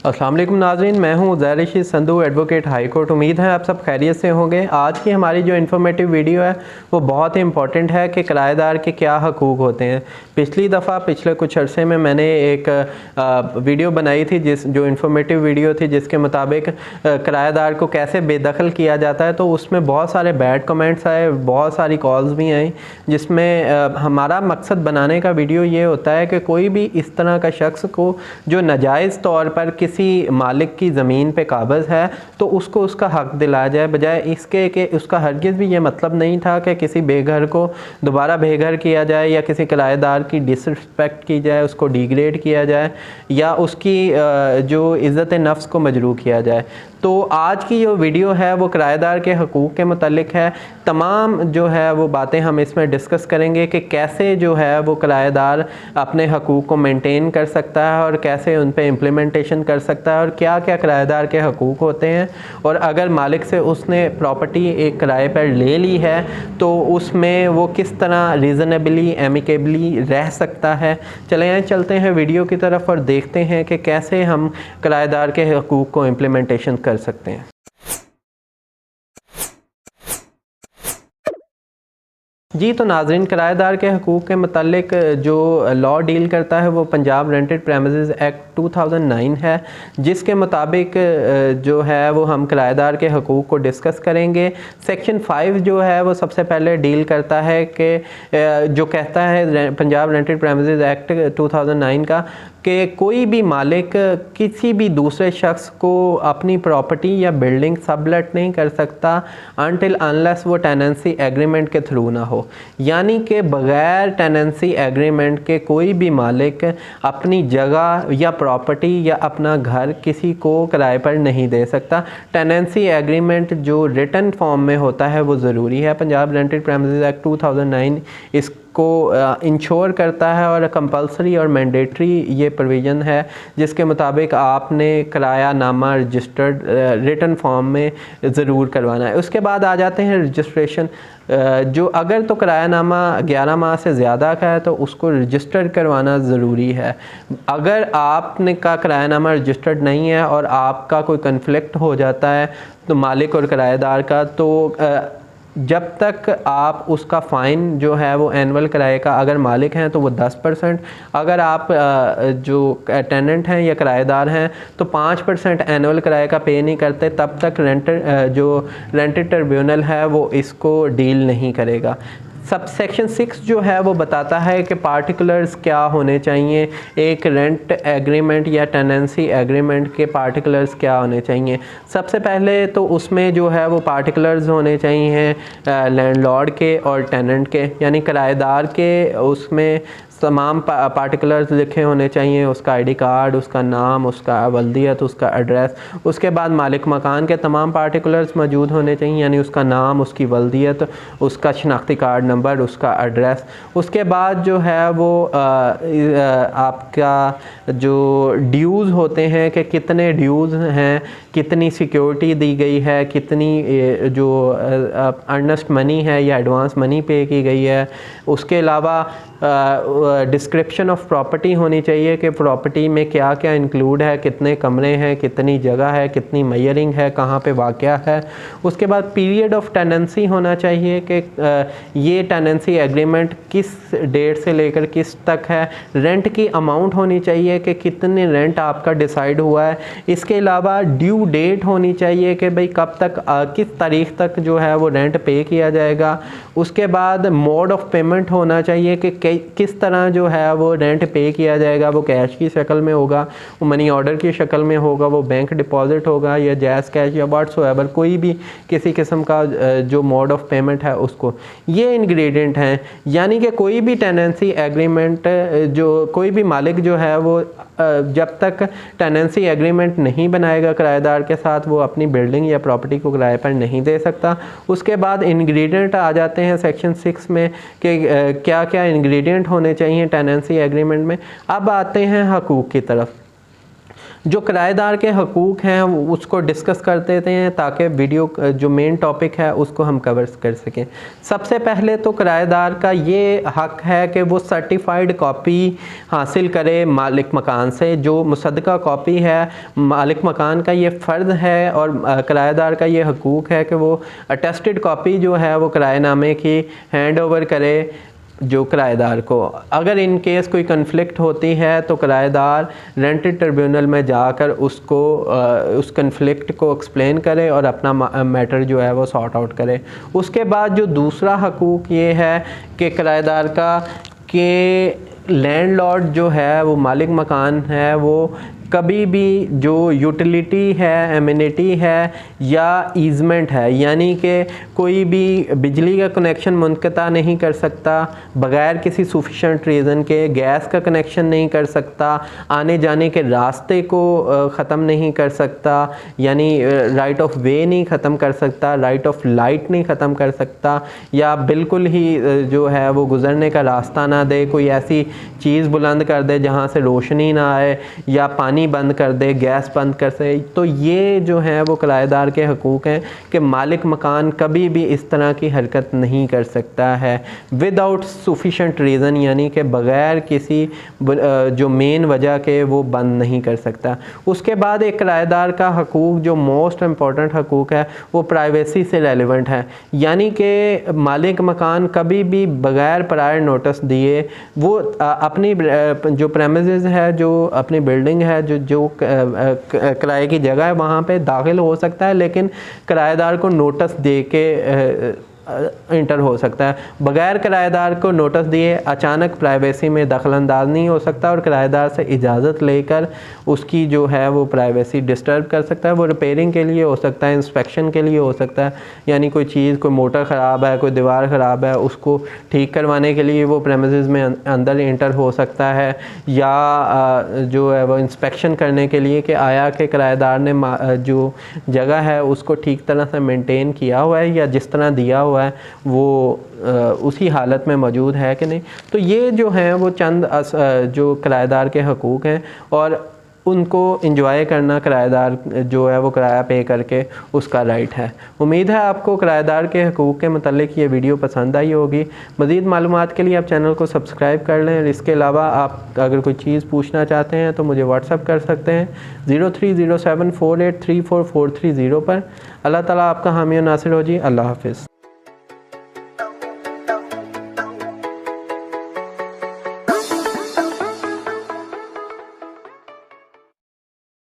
अस्सलाम वालेकुम नाज़रीन, मैं हूँ Zair Rashid Sandhu, advocate high court. उम्मीद है आप सब खैरियत से होंगे। आज की हमारी जो इन्फॉर्मेटिव वीडियो है वो बहुत ही इंपॉर्टेंट है कि किराएदार के क्या हकूक़ होते हैं। पिछले कुछ अरसे में मैंने एक वीडियो बनाई थी जो इन्फॉर्मेटिव वीडियो थी, जिसके मुताबिक किराएदार को कैसे बेदखल किया जाता है। तो उसमें बहुत सारे बैड कमेंट्स आए, बहुत सारी कॉल्स भी आई, जिसमें हमारा मकसद बनाने का वीडियो ये होता है कि कोई भी इस तरह का शख्स को जो नाजायज़ तौर पर किसी मालिक की ज़मीन पे काबज़ है तो उसको उसका हक़ दिलाया जाए, बजाय इसके कि उसका हरगिज़ भी ये मतलब नहीं था कि किसी बेघर को दोबारा बेघर किया जाए या किसी किराएदार की डिसरिस्पेक्ट की जाए, उसको डिग्रेड किया जाए या उसकी जो इज़्ज़त नफ्स को मजरूह किया जाए। तो आज की जो वीडियो है वो किराएदार के हकूक़ के मुतालिक है। तमाम जो है वो बातें हम इसमें डिस्कस करेंगे कि कैसे जो है वो किराएदार अपने हकूक़ को मेंटेन कर सकता है और कैसे उन पे इम्प्लीमेंटेशन कर सकता है और क्या क्या किराएदार के हकूक़ होते हैं। और अगर मालिक से उसने प्रॉपर्टी एक किराए पर ले ली है तो उसमें वो किस तरह रीज़नेबली एमिकेबली रह सकता है। चले चलते हैं वीडियो की तरफ और देखते हैं कि कैसे हम किराएदार के हकूक़ को इम्प्लीमेंटेशन कर सकते हैं। जी, तो नाज़रीन, किराएदार के हकूक़ के मुतालिक जो लॉ डील करता है वो पंजाब रेंटेड प्रेमिसेस एक्ट 2009 है, जिसके मुताबिक जो है वो हम किराएदार के हकूक़ को डिस्कस करेंगे। सेक्शन 5 जो है वो सबसे पहले डील करता है कि जो कहता है पंजाब रेंटेड प्रेमिसेस एक्ट 2009 का कि कोई भी मालिक किसी भी दूसरे शख्स को अपनी प्रॉपर्टी या बिल्डिंग सबलेट नहीं कर सकता अनटिल अनलेस वो टेनेंसी एग्रीमेंट के थ्रू ना हो। यानी कि बग़ैर टेनेंसी एग्रीमेंट के कोई भी मालिक अपनी जगह या प्रॉपर्टी या अपना घर किसी को किराए पर नहीं दे सकता। टेनेंसी एग्रीमेंट जो रिटन फॉर्म में होता है वो ज़रूरी है। पंजाब रेंटेड प्रेमिसेस एक्ट 2009 इसको इंश्योर करता है और कंपलसरी और मैंडेटरी ये प्रोविज़न है, जिसके मुताबिक आपने किराया नामा रजिस्टर्ड रिटन फॉर्म में ज़रूर करवाना है। उसके बाद आ जाते हैं रजिस्ट्रेशन। जो अगर तो किरायानामा 11 माह से ज़्यादा का है तो उसको रजिस्टर्ड करवाना ज़रूरी है। अगर आपने का किरायानामा रजिस्टर्ड नहीं है और आपका कोई कन्फ्लिक्ट हो जाता है तो मालिक और किराएदार का, तो जब तक आप उसका फ़ाइन जो है वो एनुअल किराए का, अगर मालिक हैं तो वो 10%, अगर आप जो टेनेंट हैं या किराएदार हैं तो 5% एनुअल किराए का पे नहीं करते, तब तक रेंटेड ट्रिब्यूनल है वो इसको डील नहीं करेगा। सब सेक्शन 6 जो है वो बताता है कि पार्टिकुलर्स क्या होने चाहिए, एक रेंट एग्रीमेंट या टेनेंसी एग्रीमेंट के पार्टिकुलर्स क्या होने चाहिए। सबसे पहले तो उसमें जो है वो पार्टिकुलर्स होने चाहिए लैंडलॉर्ड के और टेनेंट के, यानी किराएदार के। उसमें तमाम पार्टिकुलर्स लिखे होने चाहिए, उसका आईडी कार्ड, उसका नाम, उसका वल्दियत, उसका एड्रेस। उसके बाद मालिक मकान के तमाम पार्टिकुलर्स मौजूद होने चाहिए, यानी उसका नाम, उसकी वल्दियत, उसका शनाख्ती कार्ड नंबर, उसका एड्रेस। उसके बाद जो है वो आपका जो ड्यूज़ होते हैं कि कितने ड्यूज़ हैं, कितनी सिक्योरिटी दी गई है, कितनी जो अर्नेस्ट मनी है या एडवांस मनी पे की गई है। उसके अलावा डिस्क्रिप्शन ऑफ प्रॉपर्टी होनी चाहिए कि प्रॉपर्टी में क्या क्या इंक्लूड है, कितने कमरे हैं, कितनी जगह है, कितनी मेजरिंग है, कहाँ पे वाक़या है। उसके बाद पीरियड ऑफ टेनेंसी होना चाहिए कि ये टेनेंसी एग्रीमेंट किस डेट से लेकर किस तक है। रेंट की अमाउंट होनी चाहिए कि कितने रेंट आपका डिसाइड हुआ है। इसके अलावा ड्यू डेट होनी चाहिए कि भाई कब तक किस तारीख तक जो है वो रेंट पे किया जाएगा। उसके बाद मोड ऑफ पेमेंट होना चाहिए कि किस तरह जो है वो रेंट पे किया जाएगा। वो कैश की शक्ल में होगा, वो मनी ऑर्डर की शक्ल में होगा, वो बैंक डिपॉजिट होगा या जैज़ कैश या व्हाट्सएवर, कोई भी किसी किस्म का जो मोड ऑफ पेमेंट है उसको। ये इंग्रेडिएंट हैं, यानी कि कोई भी टेनेंसी एग्रीमेंट जो कोई भी मालिक जो है वो जब तक टेनेंसी एग्रीमेंट नहीं बनाएगा किराएदार के साथ, वो अपनी बिल्डिंग या प्रॉपर्टी को किराए पर नहीं दे सकता। उसके बाद इंग्रेडिएंट आ जाते हैं सेक्शन 6 में कि क्या क्या इंग्रेडिएंट होने चाहिए टेनेंसी एग्रीमेंट में। अब आते हैं हकूक़ की तरफ। जो किराएदार के हकूक़ हैं उसको डिस्कस कर देते हैं ताकि वीडियो जो मेन टॉपिक है उसको हम कवर कर सकें। सबसे पहले तो किराएदार का ये हक़ है कि वो सर्टिफाइड कॉपी हासिल करे मालिक मकान से। जो मुसद्दक़ा कॉपी है मालिक मकान का ये फ़र्ज़ है और किराएदार का ये हकूक़ है कि वो अटेस्टेड कॉपी जो है वो किराएनामे की हैंड ओवर करे जो किराएदार को। अगर इन केस कोई कन्फ्लिक्ट होती है तो किराएदार रेंटेड ट्रिब्यूनल में जाकर उसको उस कन्फ्लिक्ट को एक्सप्लेन करे और अपना मैटर जो है वो सॉर्ट आउट करे। उसके बाद जो दूसरा हकूक़ ये है कि किराएदार का कि लैंडलॉर्ड जो है वो मालिक मकान है वो कभी भी जो यूटिलिटी है, एमिनिटी है या ईज़मेंट है, यानी कि कोई भी बिजली का कनेक्शन मुनक़ता नहीं कर सकता बग़ैर किसी सफिशेंट रीज़न के, गैस का कनेक्शन नहीं कर सकता, आने जाने के रास्ते को ख़त्म नहीं कर सकता, यानी राइट ऑफ वे नहीं ख़त्म कर सकता, राइट ऑफ लाइट नहीं ख़त्म कर सकता, या बिल्कुल ही जो है वो गुज़रने का रास्ता ना दे, कोई ऐसी चीज़ बुलंद कर दे जहाँ से रोशनी ना आए, या पानी बंद कर दे, गैस बंद कर दे। तो ये जो है वो किराएदार के हकूक़ हैं कि मालिक मकान कभी भी इस तरह की हरकत नहीं कर सकता है विदाउट सफिशेंट रीज़न, यानी कि बग़ैर किसी जो मेन वजह के वो बंद नहीं कर सकता। उसके बाद एक किराएदार का हकूक़ जो मोस्ट इम्पॉर्टेंट हकूक़ है वो प्राइवेसी से रेलिवेंट है, यानी कि मालिक मकान कभी भी बग़ैर प्रायर नोटिस दिए वो अपनी जो प्रेमिसेस है, जो अपनी बिल्डिंग है, जो किराए की जगह है वहाँ पे दाखिल हो सकता है, लेकिन किराएदार को नोटिस दे के इंटर हो सकता है। बग़ैर किराएदार को नोटिस दिए अचानक प्राइवेसी में दखलंदाज नहीं हो सकता और किराएदार से इजाज़त लेकर उसकी जो है वो प्राइवेसी डिस्टर्ब कर सकता है। वो रिपेयरिंग के लिए हो सकता है, इंस्पेक्शन के लिए हो सकता है, यानी कोई चीज़, कोई मोटर ख़राब है, कोई दीवार ख़राब है, उसको ठीक करवाने के लिए वो प्रेमिसेस में अंदर इंटर हो सकता है, या जो है वो इंस्पेक्शन करने के लिए कि आया कि किराएदार ने जो जगह है उसको ठीक तरह से मेंटेन किया हुआ है या जिस तरह दिया हुआ है वो उसी हालत में मौजूद है कि नहीं। तो ये जो हैं वो चंद जो किराएदार के हकूक़ हैं और उनको इंजॉय करना किराएदार जो है वो किराया पे करके उसका राइट है। उम्मीद है आपको किराएदार के हकूक़ के मतलब ये वीडियो पसंद आई होगी। मज़ीद मालूमात के लिए आप चैनल को सब्सक्राइब कर लें और इसके अलावा आप अगर कोई चीज़ पूछना चाहते हैं तो मुझे व्हाट्सअप कर सकते हैं 030748344330 पर। अल्लाह ताला आपका हामी और नासिर हो जी। अल्लाह हाफ़िज़।